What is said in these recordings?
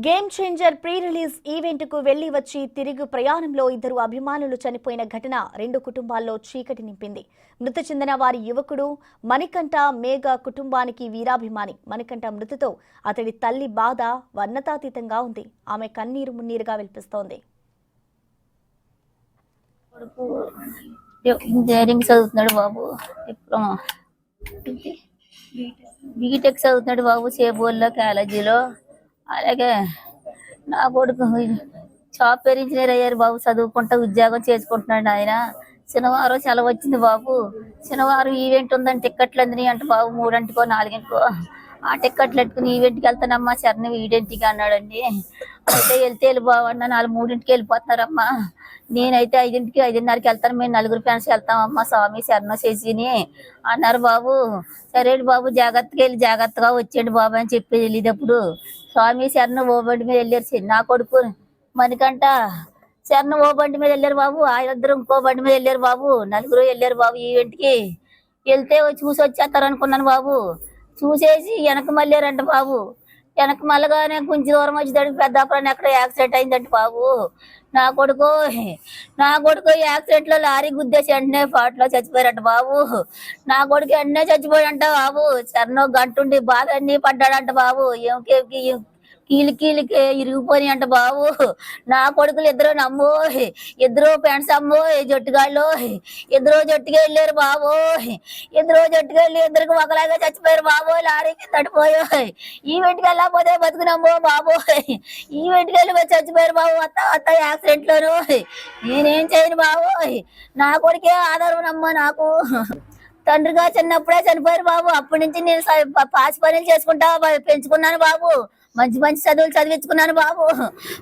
Game changer pre release event కు వెళ్లి వచ్చి తిరిగి ప్రయాణంలో ఇద్దరు అభిమానులు చనిపోయిన ఘటన రెండు కుటుంబాల్లో చీకటి నింపింది. మృతి చెందిన వారి యువకుడు మణికంఠ మేఘ కుటుంబానికి వీరాభిమాని. మణికంఠ మృతితో అతడి తల్లి బాధ వర్ణతాతీతంగా ఉంది. ఆమె కన్నీరు మున్నీరుగా వినిపిస్తోంది. ఇంజనీరింగ్ చదువుతున్నాడు బాబు, డిప్లొమా బీటెక్ చదువుతున్నాడు బాబు చేబోల్లో కాలేజీలో. అలాగే నా కొడుకు సాఫ్ట్వేర్ ఇంజనీర్ అయ్యారు బాబు, చదువుకుంటా ఉద్యోగం చేసుకుంటున్నాడు ఆయన. శనివారం సెలవు వచ్చింది బాబు. శనివారం ఈవెంట్ ఉందని టిక్కెట్లు అందినాయి అంటే బాబు 3 4 ఆ టిక్కెట్లు పెట్టుకుని ఈవెంట్కి వెళ్తానమ్మా సరే ఈవెంట్కి అన్నాడండి. అయితే వెళ్తే బాబు అన్న 3 వెళ్ళిపోతున్నారమ్మా, నేనైతే 5:30కి వెళ్తాను, మేము 4 ఫ్రెండ్స్ వెళ్తామమ్మా స్వామి శరణం చేసిని అన్నారు బాబు. సరే బాబు జాగ్రత్తగా వెళ్ళి జాగ్రత్తగా వచ్చేయండి బాబు అని చెప్పి వెళ్ళేటప్పుడు స్వామి శరణం ఓ బండి మీద వెళ్ళారు. నా కొడుకు మణికంఠ శరణం ఓ బండి మీద వెళ్ళారు బాబు, ఆయనద్దరు ఇంకో బండి మీద వెళ్ళారు బాబు. 4 వెళ్ళారు బాబు ఈవెంట్కి. వెళ్తే చూసి వచ్చేస్తారు అనుకున్నాను బాబు. చూసేసి వెనక మళ్ళారంట బాబు. వెనక మళ్ళగానే కొంచెం దూరం వచ్చేదానికి పెద్దాపురాన్ని ఎక్కడ యాక్సిడెంట్ అయిందంట బాబు. నా కొడుకు యాక్సిడెంట్ లో లారీ గుద్దేసి వెంటనే పాటలో చచ్చిపోయారంట బాబు. నా కొడుకు వెంటనే చచ్చిపోయాడంట బాబు. సన్నో గంటుండి బాధ అన్ని పడ్డాడంట బాబు. కీలికి ఇరిగిపోయి అంట బాబు. నా కొడుకులు ఇద్దరు ఫ్రెండ్స్ అమ్మో జట్టుగాళ్ళు జట్టుగా వెళ్ళారు బాబు. జట్టుగా వెళ్ళి ఇద్దరికి ఒకలాగా చచ్చిపోయారు బాబు. లారీకి తడిపోయో ఈవెంట్కి వెళ్ళకపోతే బతుకునమ్మో బాబు. ఈవెంట్కి వెళ్ళి చచ్చిపోయారు బాబు. వత్త యాక్సిడెంట్ లోను నేనేం చేయను బాబు. నా కొడుకే ఆధారం అమ్మా నాకు. తండ్రిగా చిన్నప్పుడే చనిపోయారు బాబు. అప్పటి నుంచి నేను పాసి పనులు చేసుకుంటా పెంచుకున్నాను బాబు. మంచి చదువులు చదివించుకున్నాను బాబు.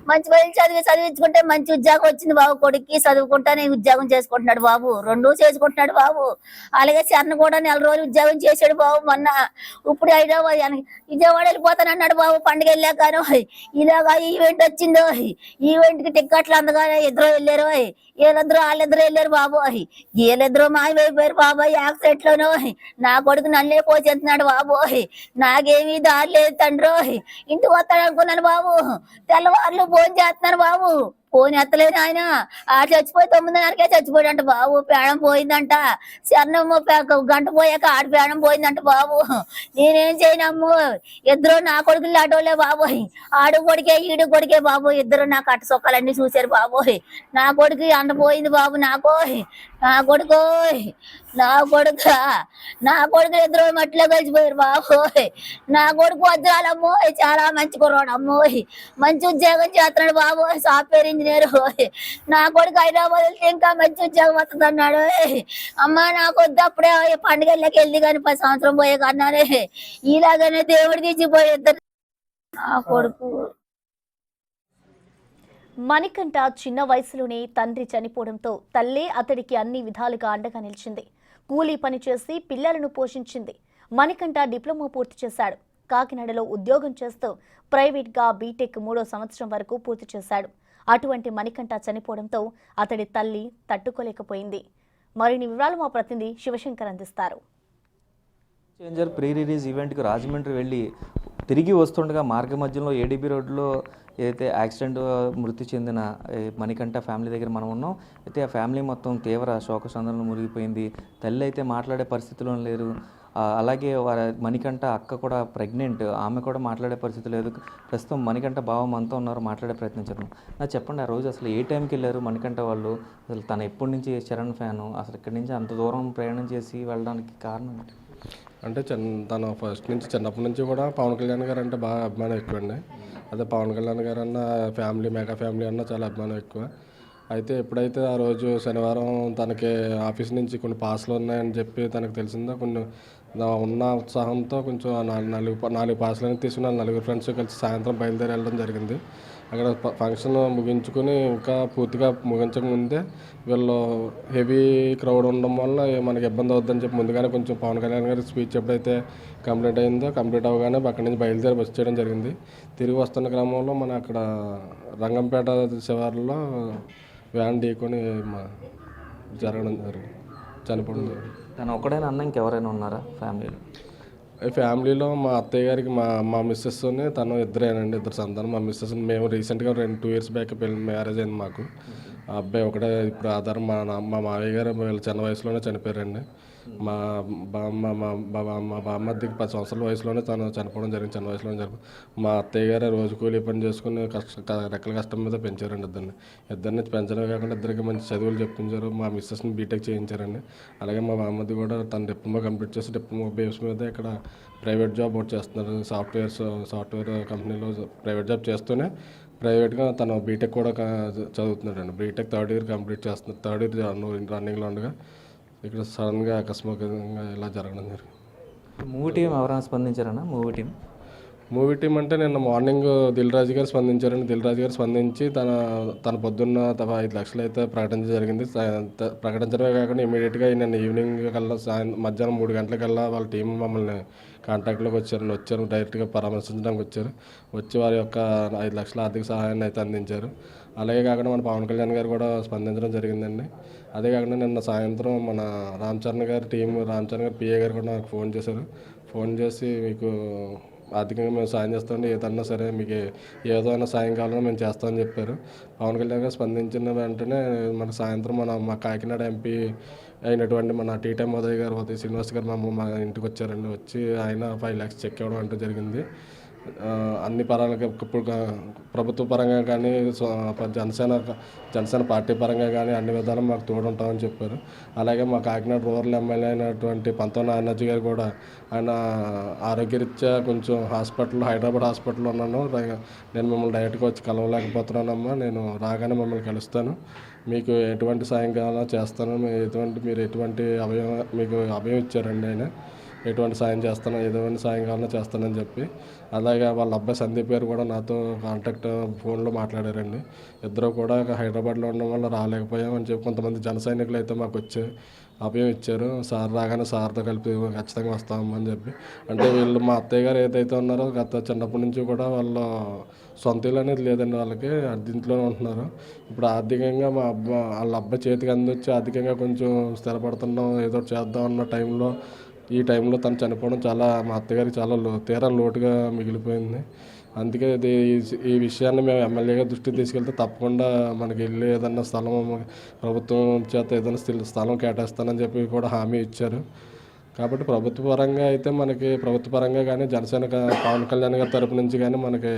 మంచి పనులు చదివించుకుంటే మంచి ఉద్యోగం వచ్చింది బాబు. కొడుక్కి చదువుకుంటానే ఉద్యోగం చేసుకుంటున్నాడు బాబు. 2 చేసుకుంటున్నాడు బాబు. అలాగే చరణ్ కూడా 4 రోజులు ఉద్యోగం చేశాడు బాబు. మొన్న ఇప్పుడు విజయవాడ వెళ్ళిపోతానన్నాడు బాబు. పండుగ వెళ్ళాకను ఇలాగా ఈవెంట్ వచ్చిందో ఈవెంట్కి టిక్కెట్లు అందగానే ఇద్దరు వెళ్ళారు. వాళ్ళిద్దరు వెళ్ళారు బాబు. వీళ్ళిద్దరు మాయమైపోయారు బాబు యాక్సిడెంట్ లోను. నా కొడుకు నన్నే పోసేస్తున్నాడు బాబు. నాకేమీ దారి లేదు తండ్రి. ఇంటికి వస్తాడు అనుకున్నాను బాబు. తెల్లవారులు ఫోన్ చేస్తున్నాను బాబు. ఫోన్ ఎత్తలేదు ఆయన. చచ్చిపోయి 9:30కే చచ్చిపోయాడంట బాబు. ప్రాణం పోయిందంట. శరణం గంట పోయాక ఆడి ప్రాణం పోయిందంట బాబు. నేనేం చేయనమ్ము. ఇద్దరు నా కొడుకులు ఆటోలే బాబు. ఆడు కొడుకే ఈడు కొడుకే బాబు. ఇద్దరు నా కట్ట సొక్కలన్నీ చూశారు బాబు. నా కొడుకు అంట పోయింది బాబు. నా కొడుకు ఇద్దరు మట్టిలో కలిసిపోయారు బాబు. నా కొడుకు వజ్రాలమ్మో చాలా మంచి కుర్రాడు అమ్మో. మంచి ఉద్యోగం చేస్తున్నాడు బాబు, సాఫ్ట్వేర్ ఇంజనీర్. నా కొడుకు హైదరాబాద్ వెళ్తే ఇంకా మంచి ఉద్యోగం వస్తుంది అన్నాడు. అమ్మ నాకు వద్దు, అప్పుడే పండుగలకి వెళ్ళి కానీ 10 సంవత్సరం పోయే కన్నానే ఇలాగనే దేవుడు తీసిపోయేద్దరు నా కొడుకు. మణికంఠ చిన్న వయసులోనే తండ్రి చనిపోవడంతో తల్లే అతడికి అన్ని విధాలుగా అండగా నిలిచింది. కూలీ పని చేసి పిల్లలను పోషించింది. మణికంఠ డిప్లొమా పూర్తి చేశాడు. కాకినాడలో ఉద్యోగం చేస్తూ ప్రైవేట్గా బీటెక్ 3వ సంవత్సరం వరకు పూర్తి చేశాడు. అటువంటి మణికంఠ చనిపోవడంతో అతడి తల్లి తట్టుకోలేకపోయింది. మరిన్ని వివరాలు మా ప్రతినిధి శివశంకర్ అందిస్తారు. చేంజర్ ప్రీ రిలీజ్ ఈవెంట్కి రాజమండ్రి వెళ్ళి తిరిగి వస్తుండగా మార్గ మధ్యలో ఏడీబీ రోడ్లో ఏదైతే యాక్సిడెంట్ మృతి చెందిన మణికంఠ ఫ్యామిలీ దగ్గర మనం ఉన్నాం. అయితే ఆ ఫ్యామిలీ మొత్తం తీవ్ర శోకసంద్రంలో మునిగిపోయింది. తల్లి అయితే మాట్లాడే పరిస్థితిలో లేరు. అలాగే మణికంఠ అక్క కూడా ప్రెగ్నెంట్, ఆమె కూడా మాట్లాడే పరిస్థితి లేదు. ప్రస్తుతం మణికంఠ బావ మనతో ఉన్నారు, మాట్లాడే ప్రయత్నించారు. నాకు చెప్పండి, ఆ రోజు అసలు ఏ టైంకి వెళ్ళారు మణికంఠ వాళ్ళు? అసలు తను ఎప్పటి నుంచి చరణ్ ఫ్యాను, అసలు ఇక్కడి నుంచి అంత దూరం ప్రయాణం చేసి వెళ్ళడానికి కారణం ఏంటి? అంటే తను ఫస్ట్ నుంచి చిన్నప్పటి నుంచి కూడా పవన్ కళ్యాణ్ గారు అంటే బాగా అభిమానం ఎక్కువ అండి. అదే పవన్ కళ్యాణ్ గారు అన్న ఫ్యామిలీ, మెగా ఫ్యామిలీ అన్న చాలా అభిమానం ఎక్కువ. అయితే ఎప్పుడైతే ఆ రోజు శనివారం తనకి ఆఫీస్ నుంచి కొన్ని పాస్లు ఉన్నాయని చెప్పి తనకు తెలిసిందో, కొన్ని ఉన్న ఉత్సాహంతో కొంచెం 4 పాస్లని తీసుకుని 4 ఫ్రెండ్స్ కలిసి సాయంత్రం బయలుదేరి వెళ్ళడం జరిగింది. అక్కడ ఫంక్షన్ ముగించుకొని ఇంకా పూర్తిగా ముగించక ముందే వీళ్ళు హెవీ క్రౌడ్ ఉండడం వల్ల మనకి ఇబ్బంది అవుద్దని చెప్పి ముందుగానే కొంచెం పవన్ కళ్యాణ్ గారి స్పీచ్ ఎప్పుడైతే కంప్లీట్ అవ్వగానే అక్కడి నుంచి బయలుదేరి బస్ చేయడం జరిగింది. తిరిగి వస్తున్న క్రమంలో మన అక్కడ రంగంపేట శివారులో వ్యాన్ ఢీకొని చనిపోవడం జరిగింది. తను ఒక్కడైనా అన్న ఇంకెవరైనా ఉన్నారా ఫ్యామిలీలో? ఈ ఫ్యామిలీలో మా అత్తయ్య గారికి మా మిస్సెస్తోనే తను ఇద్దరేనండి, ఇద్దరు సంతానం. మా మిస్సెస్ మేము రీసెంట్గా 2 years బ్యాక్ మ్యారేజ్ అయింది మాకు. ఆ అబ్బాయి ఒకటే ఇప్పుడు ఆధారం. మా మావయ్య గారు వీళ్ళు చిన్న వయసులోనే చనిపోయారండి. మా బామ్మద్దికి 10 సంవత్సరాల వయసులోనే తను చనిపోవడం జరిగింది, చిన్న వయసులోనే చనిపోయింది. మా అత్తయ్య గారు రోజు కూలీ పని చేసుకుని రెక్కల కష్టం మీద పెంచారండి ఇద్దరిని పెంచడమే కాకుండా ఇద్దరికి మంచి చదువులు చెప్పించారు. మా మిస్సెస్ని బీటెక్ చేయించారండి. అలాగే మా బామ్మద్ది కూడా తన డిప్లొమా కంప్లీట్ చేసి డిప్లొమా బేస్ మీద ఇక్కడ ప్రైవేట్ జాబ్ ఒకటి చేస్తున్నారు. సాఫ్ట్వేర్ కంపెనీలో ప్రైవేట్ జాబ్ చేస్తూనే ప్రైవేట్గా తను బీటెక్ కూడా చదువుతున్నాడండి. బీటెక్ 3rd year కంప్లీట్ చేస్తున్నారు. 3rd year రన్నింగ్లో ఉండగా ఇక్కడ సడన్గా అకస్మాత్తుగా ఇలా జరగడం జరిగింది. మూవీ టీం ఎవరైనా స్పందించారన్నా? మూవీ టీం అంటే నిన్న మార్నింగ్ దిల్ రాజు గారు స్పందించారండి. దిల్ రాజు గారు స్పందించి తన పొద్దున్న 5 లక్షలు అయితే ప్రకటించడం జరిగింది. ప్రకటించడమే కాకుండా ఇమీడియట్గా నిన్న ఈవినింగ్ కల్లా మధ్యాహ్నం 3 గంటలకల్లా వాళ్ళ టీం మమ్మల్ని కాంటాక్ట్లోకి వచ్చారు. డైరెక్ట్గా పరామర్శించడానికి వచ్చి వారి యొక్క 5 లక్షల ఆర్థిక సహాయాన్ని అయితే అందించారు. అలాగే కాకుండా మన పవన్ కళ్యాణ్ గారు కూడా స్పందించడం జరిగిందండి. అదే కాకుండా నిన్న సాయంత్రం మన రామ్ చరణ్ గారి పిఏ గారు కూడా నాకు ఫోన్ చేసి మీకు ఆర్థికంగా మేము సాయం చేస్తామండి, ఏదన్నా సరే మీకు ఏదైనా సాయం కావాలన్నా మేము చేస్తామని చెప్పారు. పవన్ కళ్యాణ్ గారు స్పందించిన వెంటనే మన సాయంత్రం మా కాకినాడ ఎంపీ అయినటువంటి మన టీటైమ్ ఉదయ్ గారు, శ్రీనివాస్ గారు మా ఇంటికి వచ్చారండి. వచ్చి ఆయన 5 lakhs చెక్ ఇవ్వడం అంటూ జరిగింది. అన్ని పరాలుగా ఇప్పుడు ప్రభుత్వ పరంగా కానీ జనసేన పార్టీ పరంగా కానీ అన్ని విధాలు మాకు తోడుంటామని చెప్పారు. అలాగే మా కాకినాడ రూరల్ ఎమ్మెల్యే అయినటువంటి పంతొమ్మిది నానాజీ గారు కూడా ఆయన ఆరోగ్యరీత్యా కొంచెం హైదరాబాద్ హాస్పిటల్లో ఉన్నాను, నేను మిమ్మల్ని డైరెక్ట్గా వచ్చి కలవలేకపోతున్నానమ్మా, నేను రాగానే మిమ్మల్ని కలుస్తాను, మీకు ఎటువంటి సాయం కావాలో చేస్తాను, మీరు ఎటువంటి మీకు అభయం ఇచ్చారండి ఆయన, ఎటువంటి సాయం కావాలన్నా చేస్తానని చెప్పి. అలాగే వాళ్ళ అబ్బాయి సందీప్ గారు కూడా నాతో ఫోన్లో మాట్లాడారండి. ఇద్దరు కూడా హైదరాబాద్లో ఉండడం వల్ల రాలేకపోయామని చెప్పి కొంతమంది జన సైనికులు అయితే మాకు వచ్చి అభయం ఇచ్చారు. సార్ రాగానే సార్తో కలిపి ఖచ్చితంగా వస్తామని చెప్పి. అంటే వీళ్ళు మా అత్తయ్య గారు ఏదైతే ఉన్నారో చిన్నప్పటి నుంచి కూడా వాళ్ళ సొంత ఇల్లు అనేది లేదండి, వాళ్ళకి అద్దెంట్లోనే ఉంటున్నారు. ఇప్పుడు ఆర్థికంగా వాళ్ళ అబ్బాయి చేతికి అందొచ్చి ఆర్థికంగా కొంచెం స్థిరపడుతున్నాం, ఏదో చేద్దాం అన్న ఈ టైంలో తను చనిపోవడం మా అత్తగారికి చాలా తీరా లోటుగా మిగిలిపోయింది. అందుకే ఈ విషయాన్ని మేము ఎమ్మెల్యేగా దృష్టికి తీసుకెళ్తే తప్పకుండా మనకి వెళ్ళి ఏదన్నా ప్రభుత్వం చేత ఏదైనా స్థలం కేటాయిస్తానని చెప్పి కూడా హామీ ఇచ్చారు. కాబట్టి ప్రభుత్వ పరంగా కానీ జనసేన పవన్ కళ్యాణ్ గారి తరపు నుంచి కానీ మనకి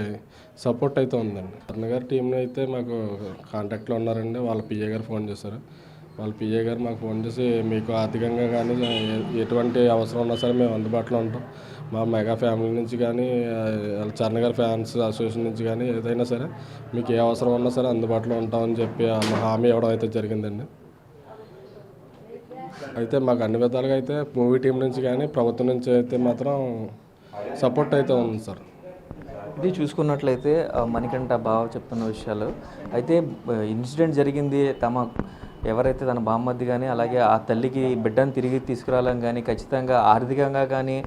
సపోర్ట్ అయితే ఉందండి. కర్ణ గారి టీంలో అయితే మాకు కాంటాక్ట్లో ఉన్నారండి. వాళ్ళ పిఏ గారు ఫోన్ చేశారు. వాళ్ళ పిఏ గారు మాకు ఫోన్ చేసి మీకు ఆర్థికంగా కానీ ఎటువంటి అవసరం ఉన్నా సరే మేము అందుబాటులో ఉంటాం, మా మెగా ఫ్యామిలీ నుంచి కానీ చరణ్ గారి ఫ్యాన్స్ అసోసియేషన్ నుంచి కానీ ఏదైనా సరే మీకు ఏ అవసరం ఉన్నా సరే అందుబాటులో ఉంటామని చెప్పి హామీ ఇవ్వడం అయితే జరిగిందండి. అయితే మాకు అన్ని విధాలుగా అయితే మూవీ టీం నుంచి కానీ ప్రభుత్వం నుంచి అయితే మాత్రం సపోర్ట్ అయితే ఉంది సార్. ఇది చూసుకున్నట్లయితే మణికంఠ బావ చెప్తున్న విషయాలు అయితే ఇన్సిడెంట్ జరిగింది ఎవరైతే తన బామ్మద్ది కానీ అలాగే ఆ తల్లికి బిడ్డను తిరిగి తీసుకురావాలని కానీ ఖచ్చితంగా ఆర్థికంగా కానీ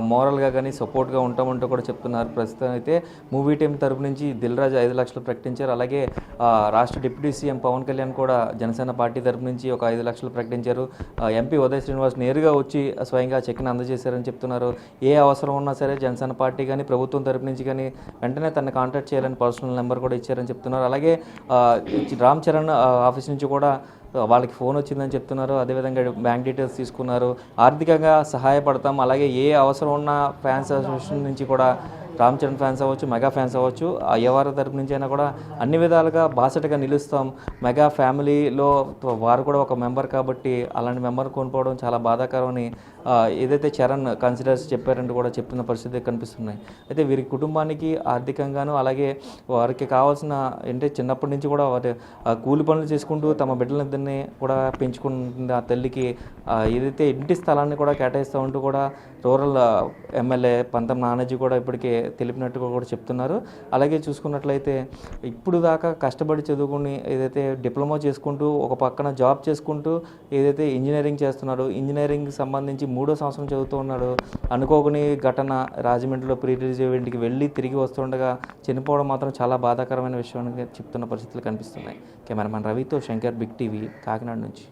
మోరల్గా కానీ సపోర్ట్గా ఉంటామంటూ కూడా చెప్తున్నారు. ప్రస్తుతం అయితే మూవీ టీం తరపు నుంచి దిల్ రాజు 5 లక్షలు ప్రకటించారు. అలాగే రాష్ట్ర డిప్యూటీ సీఎం పవన్ కళ్యాణ్ కూడా జనసేన పార్టీ తరపు నుంచి ఒక 5 లక్షలు ప్రకటించారు. ఎంపీ ఉదయ్ శ్రీనివాస్ నేరుగా వచ్చి స్వయంగా చెక్ని అందజేశారని చెప్తున్నారు. ఏ అవసరం ఉన్నా సరే జనసేన పార్టీ కానీ ప్రభుత్వం తరపు నుంచి కానీ వెంటనే తనని కాంటాక్ట్ చేయాలని పర్సనల్ నెంబర్ కూడా ఇచ్చారని చెప్తున్నారు. అలాగే రామ్ చరణ్ ఆఫీస్ నుంచి కూడా వాళ్ళకి ఫోన్ వచ్చిందని చెప్తున్నారు. అదేవిధంగా బ్యాంక్ డీటెయిల్స్ తీసుకున్నారు. ఆర్థికంగా సహాయపడతాం, అలాగే ఏ అవసరం ఉన్న ఫ్యాన్స్ అసోసియేషన్ నుంచి కూడా రామ్ చరణ్ ఫ్యాన్స్ అవ్వచ్చు, మెగా ఫ్యాన్స్ అవ్వచ్చు, ఎవరి తరపు నుంచి అయినా కూడా అన్ని విధాలుగా బాసటగా నిలుస్తాం. మెగా ఫ్యామిలీలో వారు కూడా ఒక మెంబర్ కాబట్టి అలాంటి మెంబర్ కోల్పోవడం చాలా బాధాకరమని ఏదైతే చరణ్ కన్సిడర్స్ చెప్పారంటూ కూడా చెప్తున్న పరిస్థితి కనిపిస్తున్నాయి. అయితే వీరి కుటుంబానికి ఆర్థికంగాను అలాగే వారికి కావాల్సిన చిన్నప్పటి నుంచి కూడా వారి కూలి పనులు చేసుకుంటూ తమ బిడ్డలిద్దరిని కూడా పెంచుకుంటుంది ఆ తల్లికి ఏదైతే ఇంటి స్థలాన్ని కూడా కేటాయిస్తూ ఉంటూ కూడా రూరల్ ఎమ్మెల్యే పంతం నానాజీ కూడా ఇప్పటికే తెలిపినట్టుగా కూడా చెప్తున్నారు. అలాగే చూసుకున్నట్లయితే ఇప్పుడు దాకా కష్టపడి చదువుకుని ఏదైతే డిప్లొమా చేసుకుంటూ ఒక పక్కన జాబ్ చేసుకుంటూ ఏదైతే ఇంజనీరింగ్ చేస్తున్నాడో ఇంజనీరింగ్ సంబంధించి 3వ సంవత్సరం చదువుతూ ఉన్నాడు. అనుకోని ఘటన రాజమండ్రిలో ప్రీ రిలీజ్ ఈవెంట్కి వెళ్ళి తిరిగి వస్తుండగా చనిపోవడం మాత్రం చాలా బాధాకరమైన విషయం చెప్తున్న పరిస్థితులు కనిపిస్తున్నాయి. కెమెరామెన్ రవితో శంకర్, బిగ్ టీవీ, కాకినాడ నుంచి.